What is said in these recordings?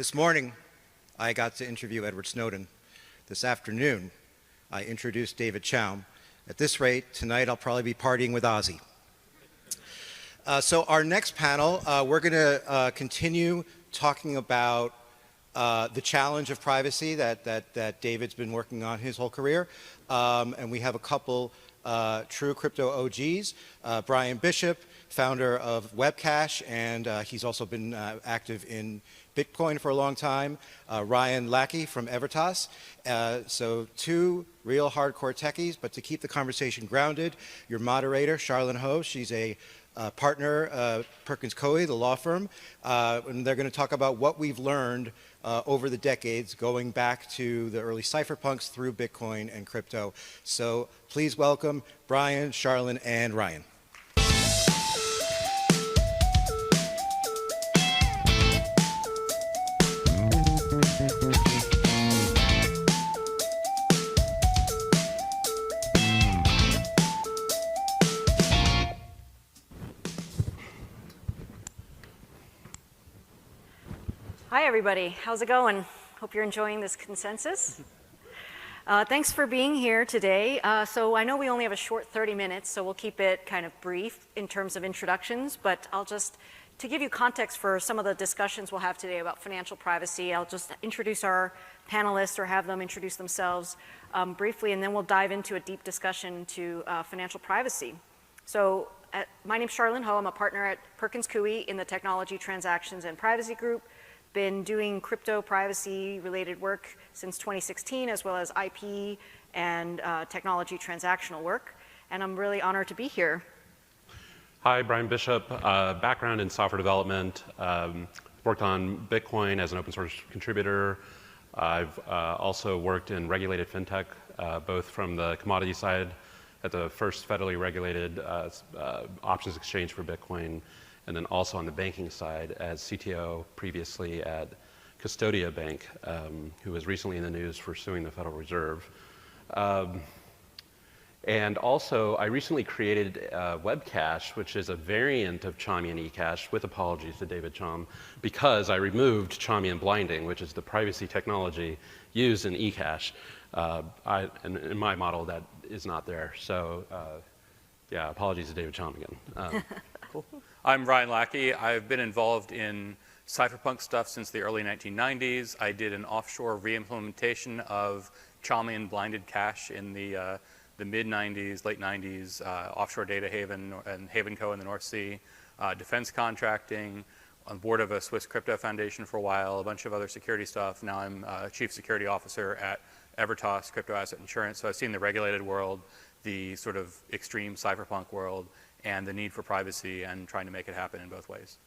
This morning, I got to interview Edward Snowden. This afternoon, I introduced David Chaum. At this rate, tonight I'll probably be partying with Ozzy. So our next panel, we're going to continue talking about the challenge of privacy that David's been working on his whole career. And we have a couple true crypto OGs, Bryan Bishop, founder of Webcash, and he's also been active in Bitcoin for a long time, Ryan Lackey from Evertas. So two real hardcore techies, but to keep the conversation grounded, your moderator, Charlyn, she's a partner, Perkins Coie, the law firm, and they're going to talk about what we've learned over the decades, going back to the early cypherpunks through Bitcoin and crypto. So please welcome Bryan, Charlyn, and Ryan. Hi, everybody. How's it going? Hope you're enjoying this consensus. Thanks for being here today. So I know we only have a short 30 minutes, so we'll keep it kind of brief in terms of introductions, but to give you context for some of the discussions we'll have today about financial privacy, I'll just introduce our panelists or have them introduce themselves briefly, and then we'll dive into a deep discussion to financial privacy. So my name's Charlyn. I'm a partner at Perkins Coie in the Technology Transactions and Privacy Group. Been doing crypto privacy related work since 2016, as well as IP and technology transactional work. And I'm really honored to be here. Hi, Bryan Bishop, background in software development, worked on Bitcoin as an open source contributor. I've also worked in regulated fintech, both from the commodity side at the first federally regulated options exchange for Bitcoin, and then also on the banking side as CTO previously at Custodia Bank, who was recently in the news for suing the Federal Reserve. And also, I recently created Webcash, which is a variant of Chaumian eCash, with apologies to David Chaum, because I removed Chaumian blinding, which is the privacy technology used in eCash. And in my model, that is not there. So, yeah, apologies to David Chaum again. Cool. I'm Ryan Lackey. I've been involved in cypherpunk stuff since the early 1990s. I did an offshore re-implementation of Chaumian blinded cash in the mid-90s, late 90s, offshore data haven and Haven Co. in the North Sea, defense contracting, on board of a Swiss crypto foundation for a while, a bunch of other security stuff. Now I'm chief security officer at Evertas Crypto Asset Insurance. So I've seen the regulated world, the sort of extreme cypherpunk world, and the need for privacy and trying to make it happen in both ways.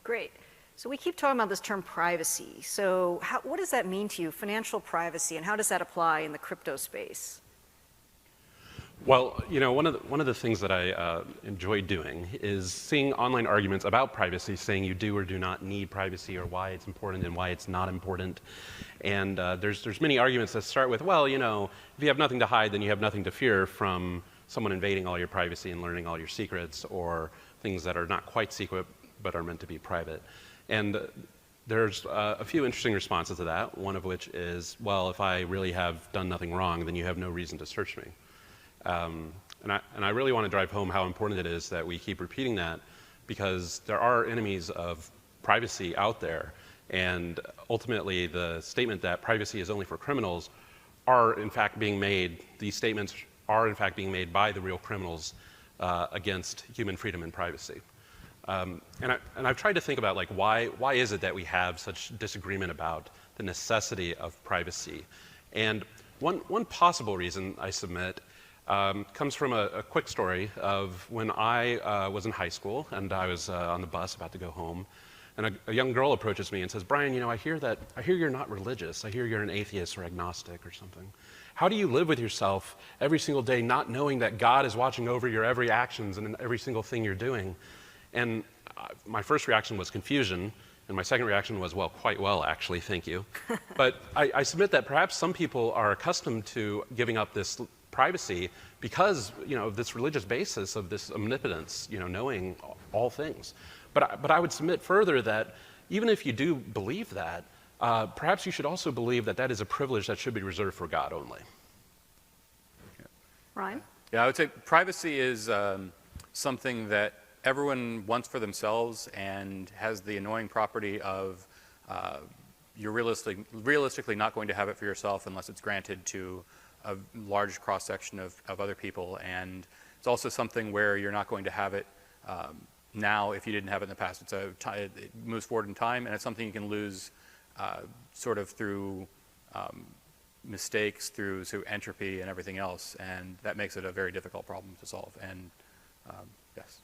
Great. So we keep talking about this term privacy. So what does that mean to you, financial privacy, and how does that apply in the crypto space? Well, you know, one of the things that I enjoy doing is seeing online arguments about privacy, saying you do or do not need privacy, or why it's important and why it's not important. And there's many arguments that start with, well, you know, if you have nothing to hide, then you have nothing to fear from someone invading all your privacy and learning all your secrets, or things that are not quite secret but are meant to be private. And there's a few interesting responses to that, one of which is, well, if I really have done nothing wrong, then you have no reason to search me. And I really want to drive home how important it is that we keep repeating that, because there are enemies of privacy out there, and ultimately the statement that privacy is only for criminals are in fact being made, these statements are in fact being made by the real criminals against human freedom and privacy. And I've tried to think about, like, why is it that we have such disagreement about the necessity of privacy? And one possible reason I submit comes from a quick story of when I was in high school and I was on the bus about to go home, and a young girl approaches me and says, "Bryan, you know, I hear you're not religious. I hear you're an atheist or agnostic or something. How do you live with yourself every single day not knowing that God is watching over your every actions and every single thing you're doing?" And my first reaction was confusion, and my second reaction was, well, quite well, actually, thank you. But I submit that perhaps some people are accustomed to giving up this privacy because, you know, of this religious basis of this omnipotence, you know, knowing all things. But I would submit further that even if you do believe that, perhaps you should also believe that that is a privilege that should be reserved for God only. Ryan? Yeah, I would say privacy is something that everyone wants for themselves and has the annoying property of you're realistically not going to have it for yourself unless it's granted to a large cross-section of other people. And it's also something where you're not going to have it now if you didn't have it in the past. It moves forward in time, and it's something you can lose sort of through mistakes, through entropy and everything else, and that makes it a very difficult problem to solve. And yes.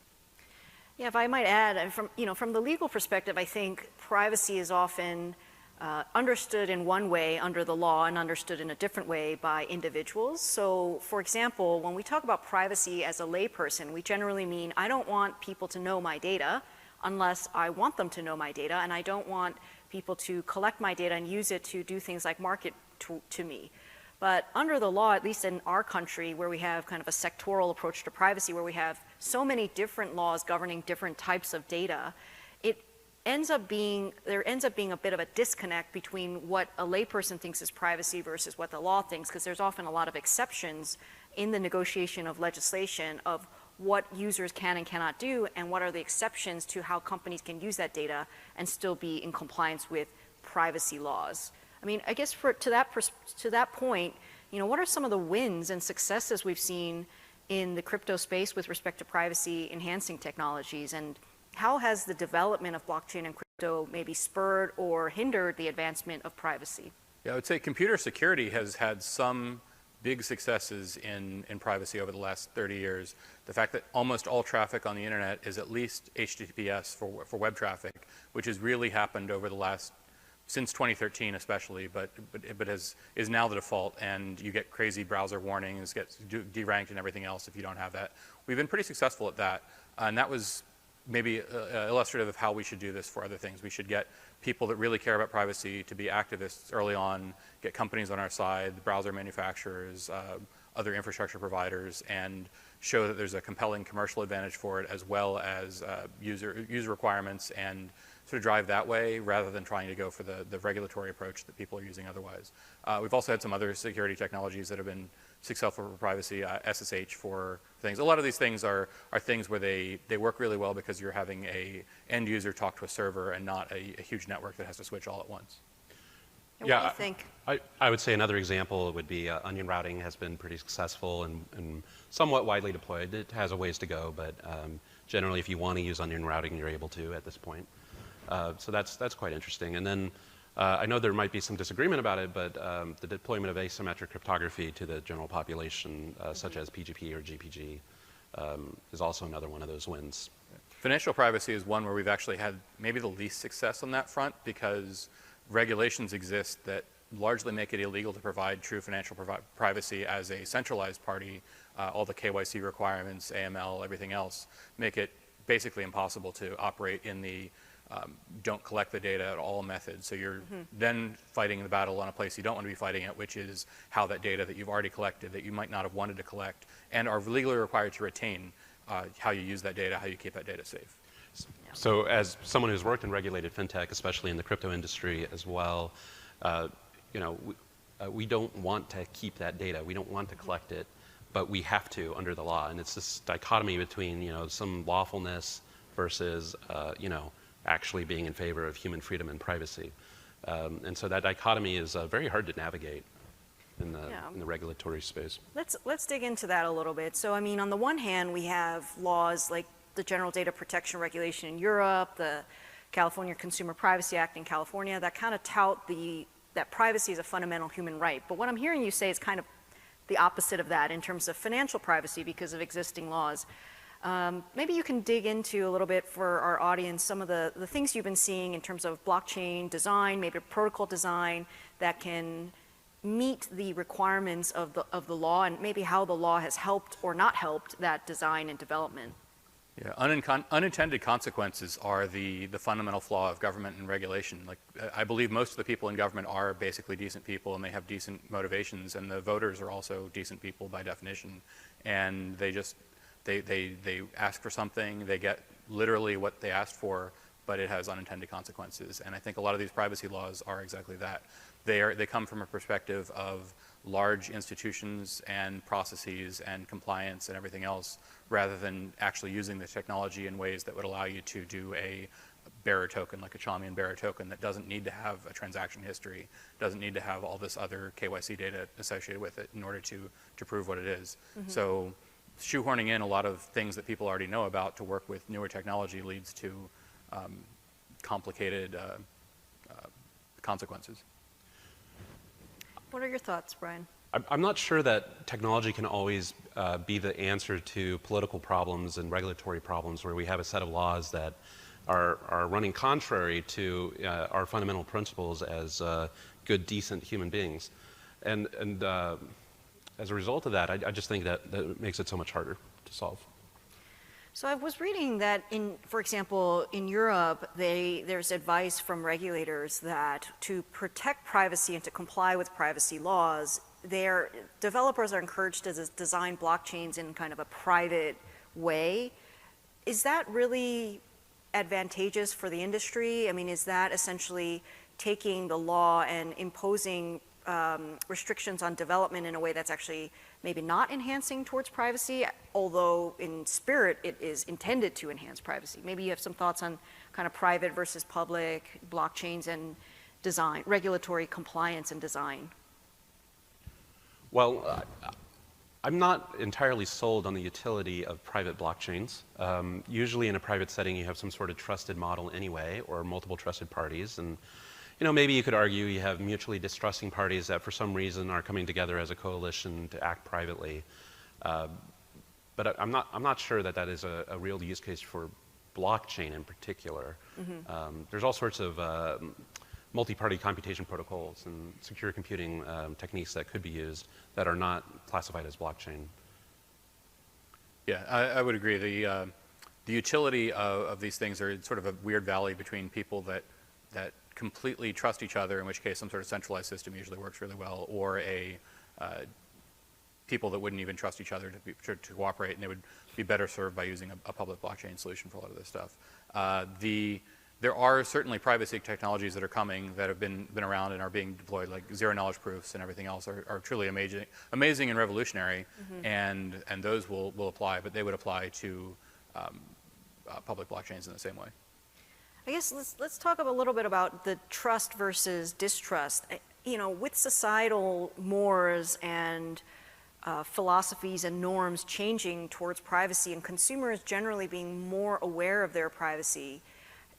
Yeah, if I might add, and from the legal perspective, I think privacy is often understood in one way under the law and understood in a different way by individuals. So, for example, when we talk about privacy as a layperson, we generally mean I don't want people to know my data unless I want them to know my data, and I don't want people to collect my data and use it to do things like market to me. But under the law, at least in our country, where we have kind of a sectoral approach to privacy, where we have so many different laws governing different types of data, there ends up being a bit of a disconnect between what a layperson thinks is privacy versus what the law thinks, because there's often a lot of exceptions in the negotiation of legislation of what users can and cannot do, and what are the exceptions to how companies can use that data and still be in compliance with privacy laws. I mean, I guess to that point, what are some of the wins and successes we've seen in the crypto space with respect to privacy enhancing technologies, and how has the development of blockchain and crypto maybe spurred or hindered the advancement of privacy? Yeah, I would say computer security has had some big successes in privacy over the last 30 years. The fact that almost all traffic on the internet is at least HTTPS for web traffic, which has really happened over the last, since 2013 especially, but is now the default, and you get crazy browser warnings, gets deranked and everything else if you don't have that. We've been pretty successful at that, and that was maybe illustrative of how we should do this for other things. We should get people that really care about privacy to be activists early on, get companies on our side, the browser manufacturers, other infrastructure providers, and show that there's a compelling commercial advantage for it, as well as user requirements, and sort of drive that way rather than trying to go for the regulatory approach that people are using otherwise. We've also had some other security technologies that have been successful for privacy, SSH for things. A lot of these things are things where they work really well because you're having a end user talk to a server and not a huge network that has to switch all at once. And what do you think? I would say another example would be onion routing has been pretty successful and somewhat widely deployed. It has a ways to go, but generally if you want to use onion routing, you're able to at this point. So that's quite interesting. And then I know there might be some disagreement about it, but the deployment of asymmetric cryptography to the general population, such as PGP or GPG, is also another one of those wins. Financial privacy is one where we've actually had maybe the least success on that front, because regulations exist that largely make it illegal to provide true financial privacy as a centralized party. All the KYC requirements, AML, everything else, make it basically impossible to operate in the don't collect the data at all method. So you're then fighting the battle on a place you don't want to be fighting at, which is how that data that you've already collected, that you might not have wanted to collect, and are legally required to retain, how you use that data, how you keep that data safe. So as someone who's worked in regulated fintech, especially in the crypto industry as well, we don't want to keep that data. We don't want to collect it, but we have to under the law. And it's this dichotomy between, some lawfulness versus, actually being in favor of human freedom and privacy. And so that dichotomy is very hard to navigate in the regulatory space. Let's dig into that a little bit. So, on the one hand, we have laws like the General Data Protection Regulation in Europe, the California Consumer Privacy Act in California, that kind of tout that privacy is a fundamental human right. But what I'm hearing you say is kind of the opposite of that in terms of financial privacy because of existing laws. Maybe you can dig into a little bit for our audience some of the things you've been seeing in terms of blockchain design, maybe protocol design that can meet the requirements of the law, and maybe how the law has helped or not helped that design and development. Yeah, unintended consequences are the fundamental flaw of government and regulation. Like, I believe most of the people in government are basically decent people, and they have decent motivations, and the voters are also decent people by definition, and they ask for something, they get literally what they asked for, but it has unintended consequences. And I think a lot of these privacy laws are exactly that. They come from a perspective of large institutions and processes and compliance and everything else, rather than actually using the technology in ways that would allow you to do a bearer token, like a Charlyn bearer token, that doesn't need to have a transaction history, doesn't need to have all this other KYC data associated with it in order to prove what it is. So shoehorning in a lot of things that people already know about to work with newer technology leads to complicated consequences. What are your thoughts, Brian? I'm not sure that technology can always be the answer to political problems and regulatory problems where we have a set of laws that are running contrary to our fundamental principles as good, decent human beings. And as a result of that, I just think that makes it so much harder to solve. So I was reading that, for example, in Europe, there's advice from regulators that to protect privacy and to comply with privacy laws, their developers are encouraged to design blockchains in kind of a private way. Is that really advantageous for the industry? I mean, is that essentially taking the law and imposing restrictions on development in a way that's actually maybe not enhancing towards privacy, although in spirit it is intended to enhance privacy? Maybe you have some thoughts on kind of private versus public blockchains and design, regulatory compliance and design. Well, I'm not entirely sold on the utility of private blockchains. Usually in a private setting you have some sort of trusted model anyway, or multiple trusted parties, and maybe you could argue you have mutually distrusting parties that for some reason are coming together as a coalition to act privately. But I'm not sure that is a real use case for blockchain in particular. There's all sorts of multi-party computation protocols and secure computing techniques that could be used that are not classified as blockchain. Yeah, I would agree. The utility of these things are sort of a weird valley between people that completely trust each other, in which case some sort of centralized system usually works really well, or people that wouldn't even trust each other to cooperate, and they would be better served by using a public blockchain solution for a lot of this stuff. There are certainly privacy technologies that are coming that have been around and are being deployed, like zero-knowledge proofs and everything else are truly amazing and revolutionary, and those will apply, but they would apply to public blockchains in the same way. I guess let's talk a little bit about the trust versus distrust. With societal mores and philosophies and norms changing towards privacy and consumers generally being more aware of their privacy,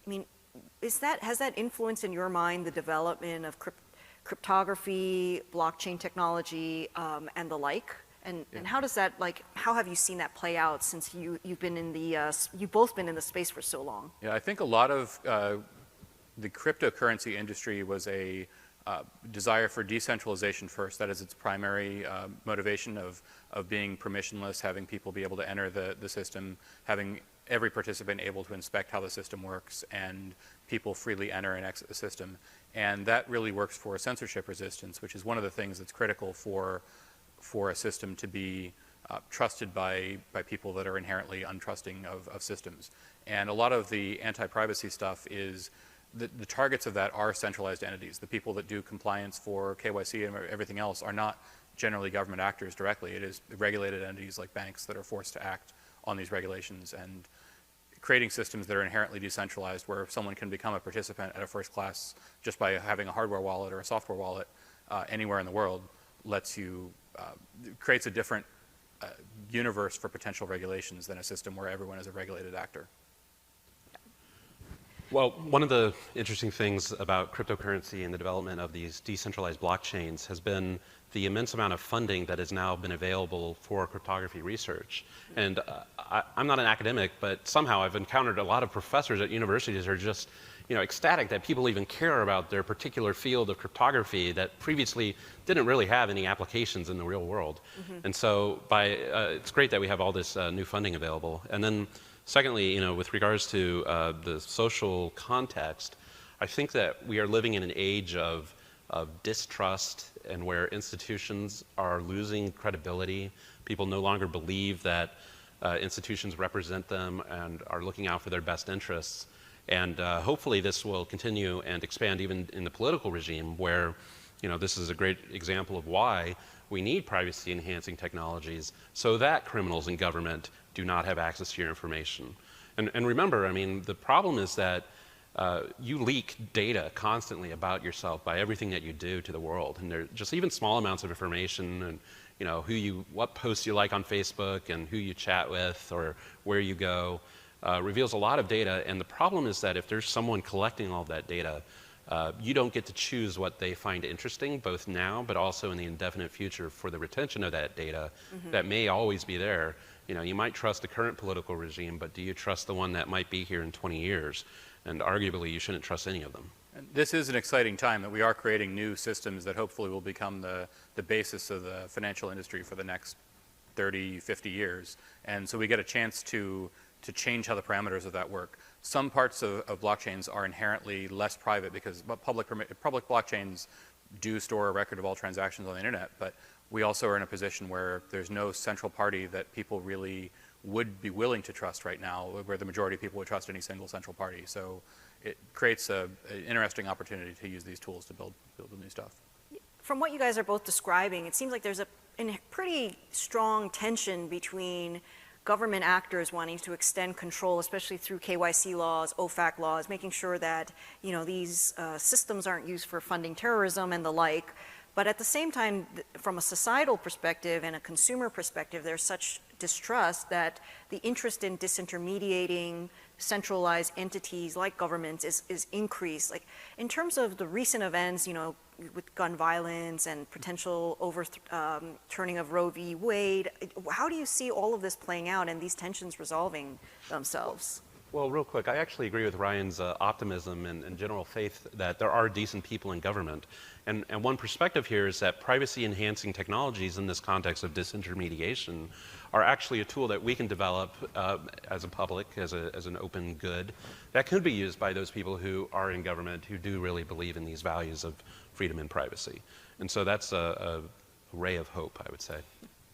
I mean, has that influenced in your mind the development of cryptography, blockchain technology, and the like? And how does that, how have you seen that play out since you've both been in the space for so long? Yeah, I think a lot of the cryptocurrency industry was a desire for decentralization first. That is its primary motivation of being permissionless, having people be able to enter the system, having every participant able to inspect how the system works, and people freely enter and exit the system. And that really works for censorship resistance, which is one of the things that's critical for a system to be trusted by people that are inherently untrusting of systems. And a lot of the anti-privacy stuff is the targets of that are centralized entities. The people that do compliance for KYC and everything else are not generally government actors directly. It is regulated entities like banks that are forced to act on these regulations, and creating systems that are inherently decentralized where someone can become a participant at a first class just by having a hardware wallet or a software wallet anywhere in the world creates a different universe for potential regulations than a system where everyone is a regulated actor. Well, one of the interesting things about cryptocurrency and the development of these decentralized blockchains has been the immense amount of funding that has now been available for cryptography research. And I'm not an academic, but somehow I've encountered a lot of professors at universities who are just ecstatic that people even care about their particular field of cryptography that previously didn't really have any applications in the real world. And so it's great that we have all this new funding available. And then secondly, with regards to the social context, I think that we are living in an age of distrust and where institutions are losing credibility. People no longer believe that institutions represent them and are looking out for their best interests. And hopefully this will continue and expand even in the political regime where, this is a great example of why we need privacy-enhancing technologies so that criminals in government do not have access to your information. And remember, the problem is that you leak data constantly about yourself by everything that you do to the world. And they're just even small amounts of information and what posts you like on Facebook and who you chat with or where you go reveals a lot of data. And the problem is that if there's someone collecting all of that data, you don't get to choose what they find interesting, both now but also in the indefinite future for the retention of that data that may always be there. You might trust the current political regime, but do you trust the one that might be here in 20 years? And arguably, you shouldn't trust any of them. And this is an exciting time that we are creating new systems that hopefully will become the basis of the financial industry for the next 30, 50 years. And so we get a chance to change how the parameters of that work. Some parts of blockchains are inherently less private because public blockchains do store a record of all transactions on the internet, but we also are in a position where there's no central party that people really would be willing to trust right now, where the majority of people would trust any single central party. So it creates an interesting opportunity to use these tools to build new stuff. From what you guys are both describing, it seems like there's a pretty strong tension between government actors wanting to extend control, especially through KYC laws, OFAC laws, making sure that these systems aren't used for funding terrorism and the like. But at the same time, from a societal perspective and a consumer perspective, there's such distrust that the interest in disintermediating centralized entities like governments is increased. Like in terms of the recent events, with gun violence and potential overturning of Roe v. Wade, how do you see all of this playing out and these tensions resolving themselves? Well, real quick, I actually agree with Ryan's optimism and general faith that there are decent people in government. And one perspective here is that privacy-enhancing technologies in this context of disintermediation are actually a tool that we can develop as a public, as an open good, that could be used by those people who are in government who do really believe in these values of freedom and privacy. And so that's a ray of hope, I would say.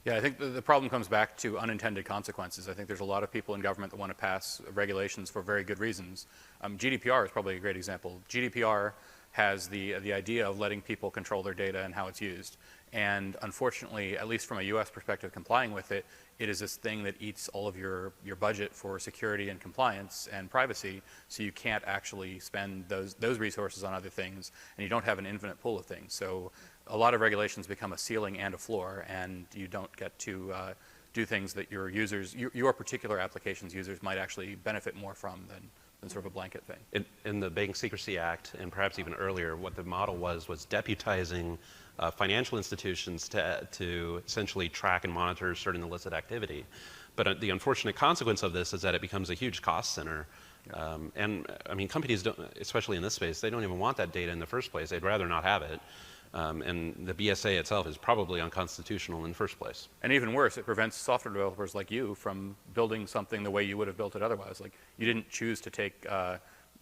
Yeah, I think the problem comes back to unintended consequences. I think there's a lot of people in government that want to pass regulations for very good reasons. GDPR is probably a great example. GDPR has the idea of letting people control their data and how it's used. And unfortunately, at least from a US perspective, complying with it, it is this thing that eats all of your budget for security and compliance and privacy, so you can't actually spend those resources on other things, and you don't have an infinite pool of things. So a lot of regulations become a ceiling and a floor, and you don't get to do things that your users, your particular application's users might actually benefit more from than sort of a blanket thing. In the Bank Secrecy Act, and perhaps even earlier, what the model was deputizing financial institutions to essentially track and monitor certain illicit activity. But the unfortunate consequence of this is that it becomes a huge cost center. And companies don't, especially in this space, they don't even want that data in the first place. They'd rather not have it. And the BSA itself is probably unconstitutional in the first place. And even worse, it prevents software developers like you from building something the way you would have built it otherwise. Like, you didn't choose to take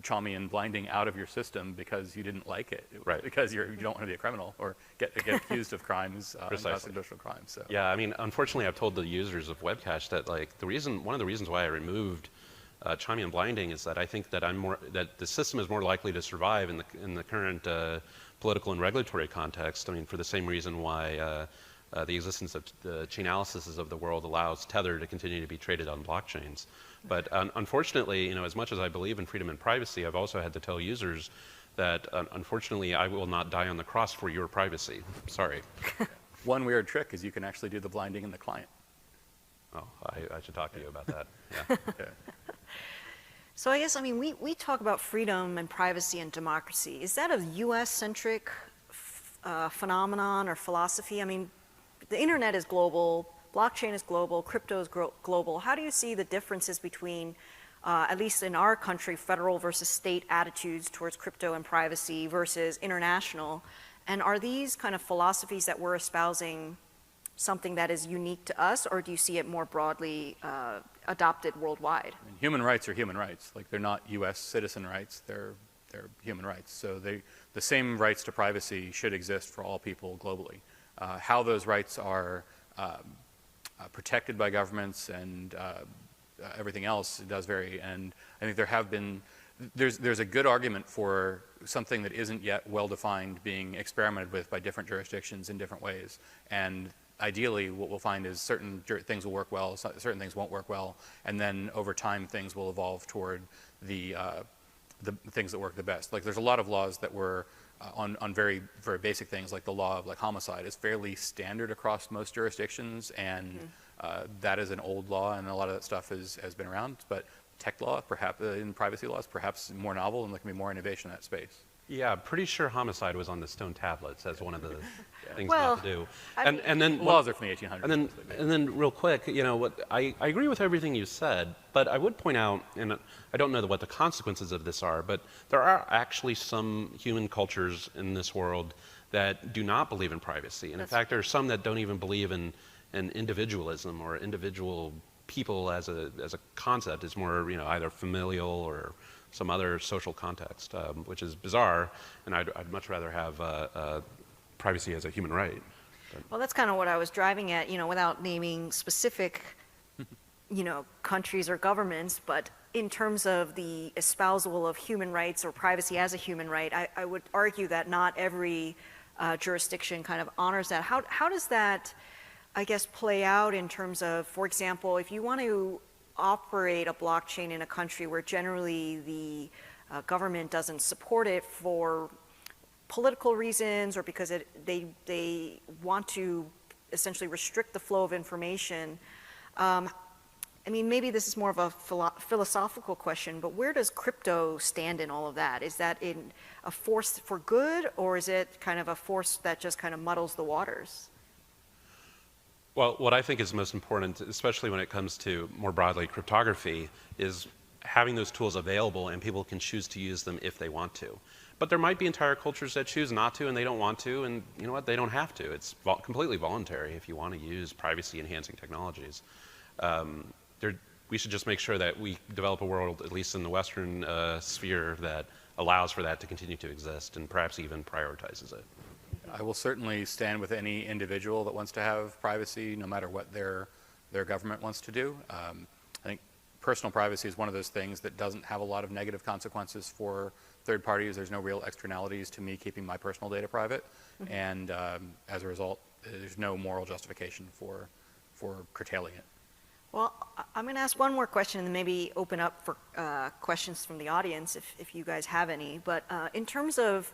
Chalmyon blinding out of your system because you didn't like it. Right. Because you don't want to be a criminal or get accused of crimes, constitutional crimes. So. Yeah, unfortunately, I've told the users of Webcash that one of the reasons why I removed Chalmyon blinding is that I think that that the system is more likely to survive in the current political and regulatory context. For the same reason why the existence of the Chainalysis of the world allows Tether to continue to be traded on blockchains. But unfortunately, as much as I believe in freedom and privacy, I've also had to tell users that unfortunately I will not die on the cross for your privacy. Sorry. One weird trick is you can actually do the blinding in the client. Oh, I should talk to you about that. Yeah. Okay. So I guess, we talk about freedom and privacy and democracy. Is that a US-centric phenomenon or philosophy? The internet is global, blockchain is global, crypto is global. How do you see the differences between, at least in our country, federal versus state attitudes towards crypto and privacy versus international? And are these kind of philosophies that we're espousing something that is unique to us, or do you see it more broadly adopted worldwide? Human rights are human rights. Like, they're not US citizen rights, they're human rights. So the same rights to privacy should exist for all people globally. How those rights are protected by governments and everything else does vary. And I think there have been there's a good argument for something that isn't yet well-defined being experimented with by different jurisdictions in different ways. And ideally, what we'll find is certain things will work well, certain things won't work well, and then over time, things will evolve toward the things that work the best. Like there's a lot of laws that were on very, very basic things, like the law of like homicide is fairly standard across most jurisdictions, and that is an old law, and a lot of that stuff has been around. But tech law, perhaps in privacy laws, perhaps more novel, and there can be more innovation in that space. Yeah, pretty sure homicide was on the stone tablets as one of the things Well, not to do. I And then Laws are from the 1800s. And then real quick, I agree with everything you said, but I would point out, and I don't know what the consequences of this are, but there are actually some human cultures in this world that do not believe in privacy. And in fact, there are some that don't even believe in individualism or individual people as a concept. It's more, either familial or some other social context, which is bizarre, and I'd much rather have privacy as a human right. Well, that's kind of what I was driving at, without naming specific, countries or governments, but in terms of the espousal of human rights or privacy as a human right, I would argue that not every jurisdiction kind of honors that. How does that, I guess, play out in terms of, for example, if you want to operate a blockchain in a country where generally the government doesn't support it for political reasons or because they want to essentially restrict the flow of information. Maybe this is more of a philosophical question, but where does crypto stand in all of that? Is that in a force for good, or is it kind of a force that just kind of muddles the waters? Well, what I think is most important, especially when it comes to more broadly cryptography, is having those tools available and people can choose to use them if they want to. But there might be entire cultures that choose not to and they don't want to, and you know what, they don't have to. It's completely voluntary if you want to use privacy-enhancing technologies. We should just make sure that we develop a world, at least in the Western sphere, that allows for that to continue to exist and perhaps even prioritizes it. I will certainly stand with any individual that wants to have privacy, no matter what their government wants to do. I think personal privacy is one of those things that doesn't have a lot of negative consequences for third parties. There's no real externalities to me keeping my personal data private, and as a result, there's no moral justification for curtailing it. Well, I'm going to ask one more question and then maybe open up for questions from the audience if you guys have any. But in terms of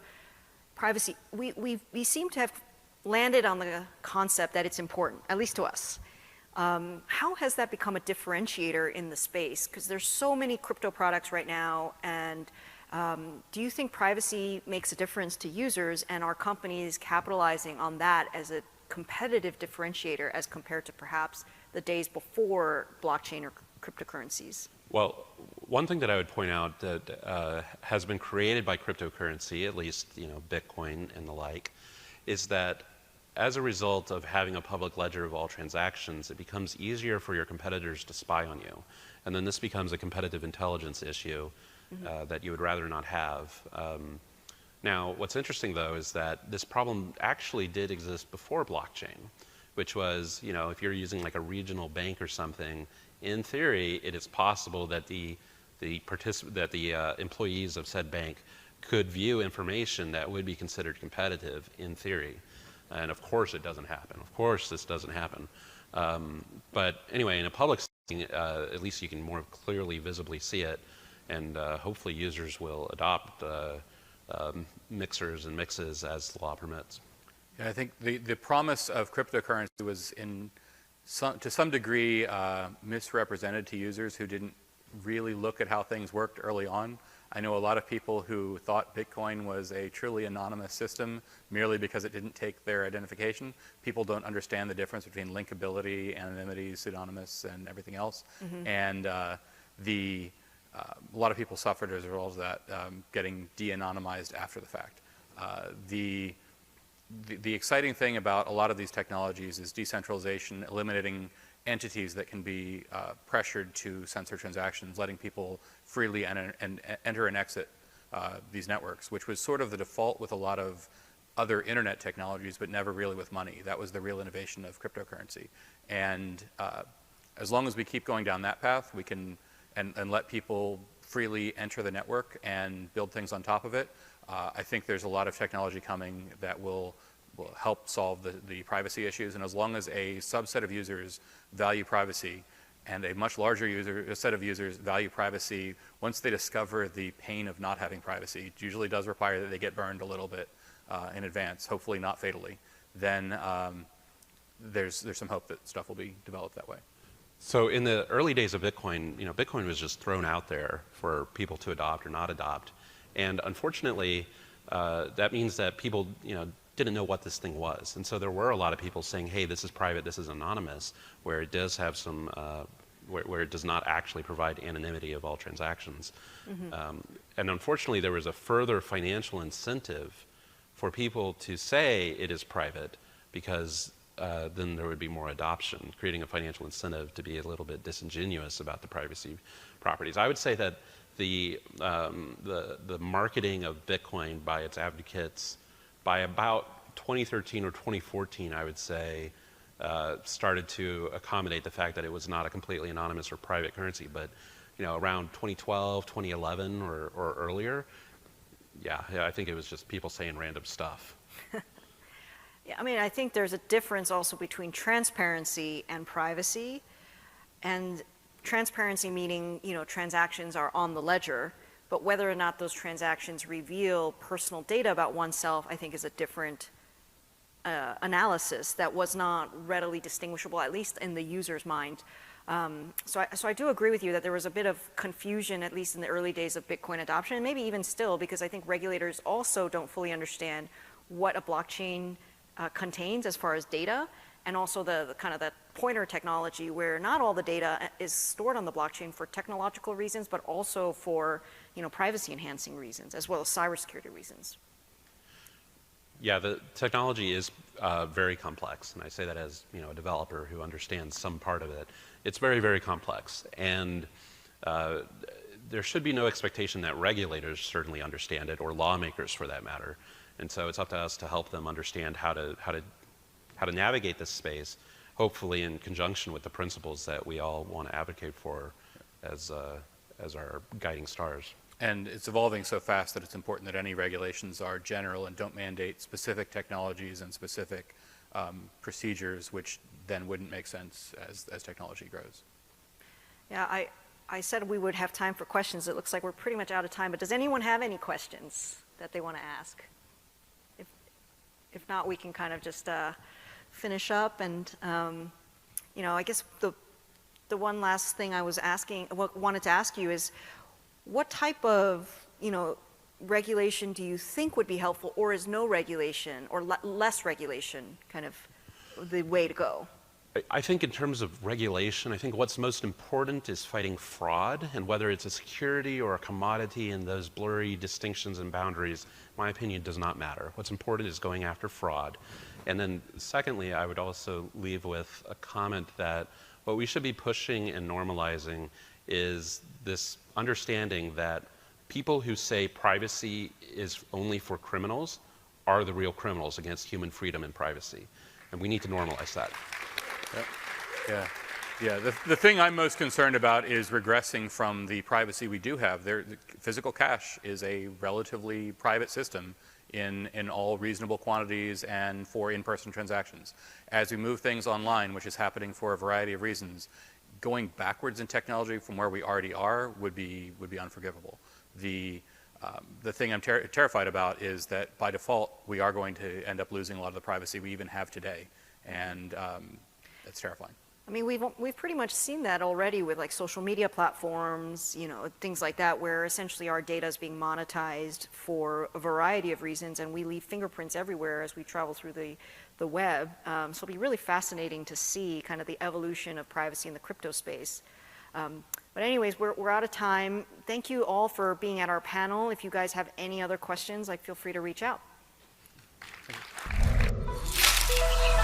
privacy, we seem to have landed on the concept that it's important, at least to us. How has that become a differentiator in the space? Because there's so many crypto products right now, and do you think privacy makes a difference to users, and are companies capitalizing on that as a competitive differentiator as compared to perhaps the days before blockchain or cryptocurrencies? Well, one thing that I would point out that has been created by cryptocurrency, at least Bitcoin and the like, is that as a result of having a public ledger of all transactions, it becomes easier for your competitors to spy on you. And then this becomes a competitive intelligence issue that you would rather not have. Now, what's interesting, though, is that this problem actually did exist before blockchain, which was, if you're using like a regional bank or something, in theory, it is possible that the employees of said bank could view information that would be considered competitive in theory. And of course it doesn't happen. Of course this doesn't happen. But anyway, in a public setting, at least you can more clearly visibly see it, and hopefully users will adopt mixers and mixes as the law permits. Yeah, I think the promise of cryptocurrency was to some degree misrepresented to users who didn't really look at how things worked early on. I know a lot of people who thought Bitcoin was a truly anonymous system merely because it didn't take their identification. People don't understand the difference between linkability, anonymity, pseudonymous, and everything else. And a lot of people suffered as a result of that, getting de-anonymized after the fact. The exciting thing about a lot of these technologies is decentralization, eliminating entities that can be pressured to censor transactions, letting people freely enter and exit these networks, which was sort of the default with a lot of other internet technologies, but never really with money. That was the real innovation of cryptocurrency. And as long as we keep going down that path, we can and let people freely enter the network and build things on top of it. I think there's a lot of technology coming that will help solve the privacy issues, and as long as a subset of users value privacy and a much larger set of users value privacy, once they discover the pain of not having privacy, it usually does require that they get burned a little bit in advance, hopefully not fatally, then there's some hope that stuff will be developed that way. So in the early days of Bitcoin, Bitcoin was just thrown out there for people to adopt or not adopt. And unfortunately, that means that people, didn't know what this thing was. And so there were a lot of people saying, hey, this is private, this is anonymous, where it does have some, where it does not actually provide anonymity of all transactions. Mm-hmm. And unfortunately, there was a further financial incentive for people to say it is private, because then there would be more adoption, creating a financial incentive to be a little bit disingenuous about the privacy properties. I would say that the marketing of Bitcoin by its advocates by about 2013 or 2014, I would say, started to accommodate the fact that it was not a completely anonymous or private currency. But around 2012, 2011 or earlier, yeah, I think it was just people saying random stuff. Yeah, I mean, I think there's a difference also between transparency and privacy. And transparency meaning, transactions are on the ledger, but whether or not those transactions reveal personal data about oneself, I think is a different analysis that was not readily distinguishable, at least in the user's mind. So I do agree with you that there was a bit of confusion, at least in the early days of Bitcoin adoption, and maybe even still, because I think regulators also don't fully understand what a blockchain contains as far as data, and also the kind of that pointer technology where not all the data is stored on the blockchain for technological reasons, but also for privacy enhancing reasons, as well as cybersecurity reasons. Yeah, the technology is very complex, and I say that as a developer who understands some part of it. It's very, very complex, and there should be no expectation that regulators certainly understand it, or lawmakers for that matter. And so it's up to us to help them understand how to navigate this space, hopefully in conjunction with the principles that we all want to advocate for as our guiding stars. And it's evolving so fast that it's important that any regulations are general and don't mandate specific technologies and specific procedures, which then wouldn't make sense as technology grows. Yeah, I said we would have time for questions. It looks like we're pretty much out of time, but does anyone have any questions that they want to ask? If not, we can kind of just finish up. And I guess the one last thing I wanted to ask you is, what type of regulation do you think would be helpful, or is no regulation or less regulation kind of the way to go? I think in terms of regulation, I think what's most important is fighting fraud, and whether it's a security or a commodity, and those blurry distinctions and boundaries, my opinion, does not matter. What's important is going after fraud. And then secondly, I would also leave with a comment that what we should be pushing and normalizing is this understanding that people who say privacy is only for criminals are the real criminals against human freedom and privacy. And we need to normalize that. Yeah. The thing I'm most concerned about is regressing from the privacy we do have. Physical cash is a relatively private system in all reasonable quantities and for in-person transactions. As we move things online, which is happening for a variety of reasons, going backwards in technology from where we already are would be unforgivable. The thing I'm terrified about is that by default we are going to end up losing a lot of the privacy we even have today, and that's terrifying. I mean, we've pretty much seen that already with like social media platforms, things like that, where essentially our data is being monetized for a variety of reasons, and we leave fingerprints everywhere as we travel through the web. So it'll be really fascinating to see kind of the evolution of privacy in the crypto space. But anyways, we're out of time. Thank you all for being at our panel. If you guys have any other questions, feel free to reach out. Thank you.